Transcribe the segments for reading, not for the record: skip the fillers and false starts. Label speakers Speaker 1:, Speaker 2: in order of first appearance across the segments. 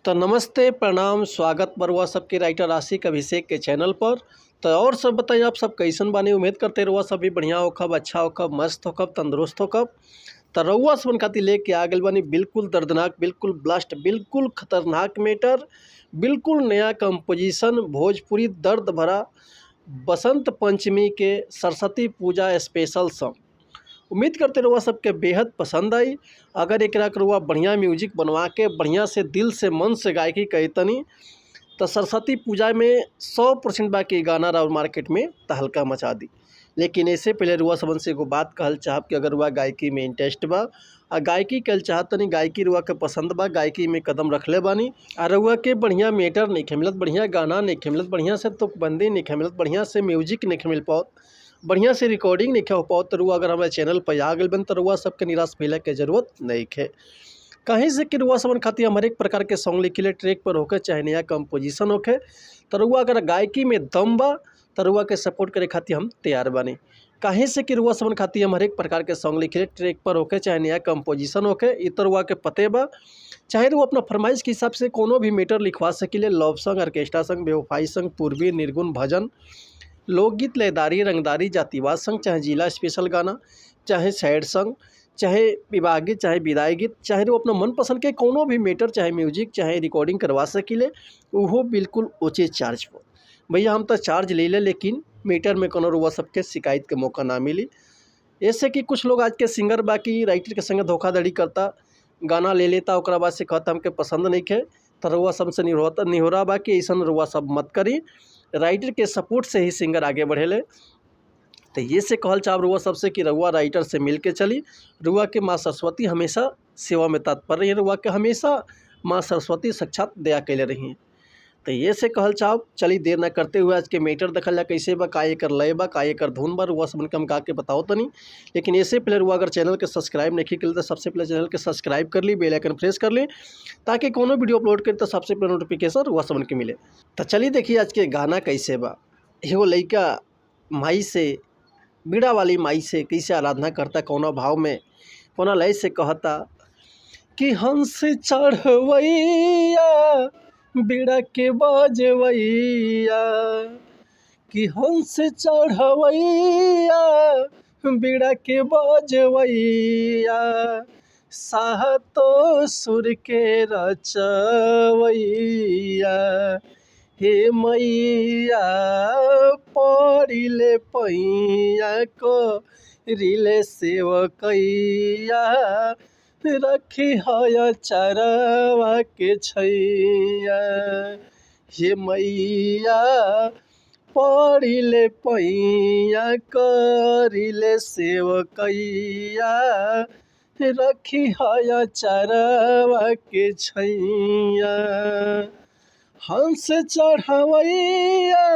Speaker 1: तो नमस्ते प्रणाम स्वागत बरुआ सबके राइटर आशिक अभिषेक के चैनल पर। तो और सब बताइए आप सब कैसन बानी। उम्मीद करते रहुआ सब भी बढ़िया होखब, अच्छा होखब, मस्त होखब, तंदुरुस्त होखब। तो रहुआ सबन खातिर लेके आ गइल बानी बिल्कुल दर्दनाक, बिल्कुल ब्लास्ट, बिल्कुल खतरनाक मैटर, बिल्कुल नया कंपोजिशन, भोजपुरी दर्द भरा बसंत पंचमी के सरस्वती पूजा स्पेशल सॉन्ग। उम्मीद करते रहुआ सबके बेहद पसंद आई। अगर एकरा के रहुआ बढ़िया म्यूजिक बनवा के बढ़िया से दिल से मन से गायकी कहीतनी तो सरस्वती पूजा में 100% बाकी गाना राउर मार्केट में तहलका मचा दी। लेकिन ऐसे पहले रुआ सबन से एगो बात कहल चाहब कि अगर रुआ गायकी में इंटरेस्ट बा आ गायकी कल चाहतनी, गायकी रुआ के पसंद बा, गायकी में कदम रखले बानी आ रुआ के बढ़िया मेटर नहीं मिलत, बढ़िया गाना नहीं मिलत, बढ़िया से तुकबंदी नहीं मिलत, बढ़िया से म्यूजिक नहीं मिल पाओ, बढ़िया से रिकॉर्डिंग नहीं हो पाओ, तो रुआ अगर हमारे चैनल पर आ गए बन तो रुआ सबके निराश फैले के जरूरत नहीं है। कहीं से कि रुआ सबन खातिर हम हर एक प्रकार के सॉन्ग लिखिले, ट्रैक पर होके चाहे नया कंपोजिशन होके। तो रुआ अगर गायकी में दम बा तो रुआ के सपोर्ट करे खातिर हम तैयार बानी। कहीं से कि रुआ सबन खातिर हम हर एक प्रकार के सॉन्ग लिखिले, ट्रैक पर होके चाहे नया कंपोजिशन होके। इ तो रुआ के पते बा, चाहे रुआ अपना फरमाइश के हिसाब से कोनो भी मैटर लिखवा सकिले। लव सॉन्ग, ऑर्केस्ट्रा सॉन्ग, बेवफाई सॉन्ग, पूर्वी, निर्गुण, भजन, लोकगीत, लयदारी, रंगदारी, जातिवाद सॉन्ग, चाहे जिला स्पेशल गाना, चाहे सैड सॉन्ग, चाहे विवाह गीत, चाहे विदाई गीत, चाहे वो अपना मनपसंद के कोनो भी मैटर, चाहे म्यूजिक, चाहे रिकॉर्डिंग करवा सकिले, वो बिल्कुल उचित चार्ज पर। भैया हम तो चार्ज ले ले, लेकिन मैटर में कोनो रुआ सबके शिकायत के मौका ना मिली। ऐसे कि कुछ लोग आज के सिंगर बाकी राइटर के संग धोखाधड़ी करता, गाना ले लेता, ओकरा बाद से कहता हमके पसंद नहीं है। तो रुआ सबसे निहोरा बा कि ऐसा रुआ सब मत करी। राइटर के सपोर्ट से ही सिंगर आगे बढ़ेले। तो ये से कहल चाह रुआ सबसे कि रुआ राइटर से मिल के चली। रुआ के माँ सरस्वती हमेशा सेवा में तत्पर रही, रुआ के हमेशा माँ सरस्वती साक्षात दया कैले रही। तो ये से कहल चाह चली देर ना करते हुए आज के मैटर देखल जा कैसे बा, का एकर लय बा, का एकर धुन बा, रुआ सबन के हम गा के बताओ तनी। लेकिन ऐसे पहले रुआ अगर चैनल के सब्सक्राइब नहीं कल तो सबसे पहले चैनल के सब्सक्राइब कर ली, बेल आइकन प्रेस कर ली, ताकि कोनो वीडियो अपलोड करी तो सबसे पहले नोटिफिकेशन रुआ सबन के मिले। तो चलिए देखिए आज के गाना कैसे बा। एगो लइका माई से, बीड़ा वाली माई से कैसे आराधना करता, कौना भाव में, कौना लय से कहता कि हंस चढ़वैया बीड़ा के बजवैया, कि हंस चढ़वैया बीड़ा के बजवैया, सातो सुर के रचवैया, हे मैया पड़िले पैया को रिले सेवकैया, रखी है चरवा के छैया, हे मैया पड़िले पैया करिले सेवकैया, रखी है चरवा के छैया। हंस चढ़वैया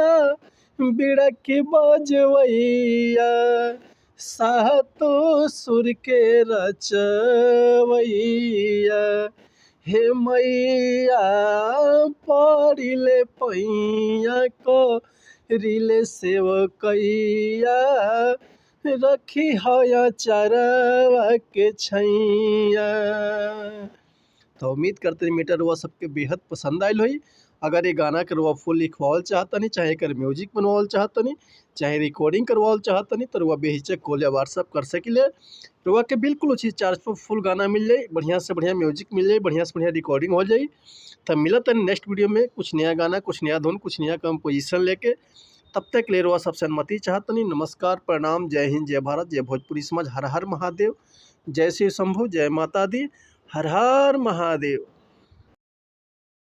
Speaker 1: बीड़ा के बजवैया, सातो सुर के रचवैया, हे मैया पड़िले पैया को रिले सेवकैया, रखी है चरवा के छैया। तो उम्मीद करते मीटर रुआ सबके बेहद पसंद आयल हुई। अगर ये गाना के रुआ फुल लिखवाल चाहतनी, चाहे एकर म्यूजिक बनवाल चाहतनी, चाहे रिकॉर्डिंग करवाल चाहतनी, तो रुआ बेहिचक कॉल या व्हाट्सअप कर सकिले। रुआ के बिल्कुल उचित चार्ज पर फुल गाना मिल जाए, बढ़िया से बढ़िया म्यूजिक मिल जाए, बढ़िया से बढ़िया रिकॉर्डिंग हो जाए। तब मिलत है नेक्स्ट वीडियो में कुछ नया गाना, कुछ नया धुन, कुछ नया कंपोजिशन लेके। तब तक ले रुआ सबसे अनुमति चाहतनी। नमस्कार, प्रणाम, जय हिंद, जय भारत, जय भोजपुरी समाज, हर हर महादेव, जय श्री शंभु, जय माता दी, हर हर महादेव।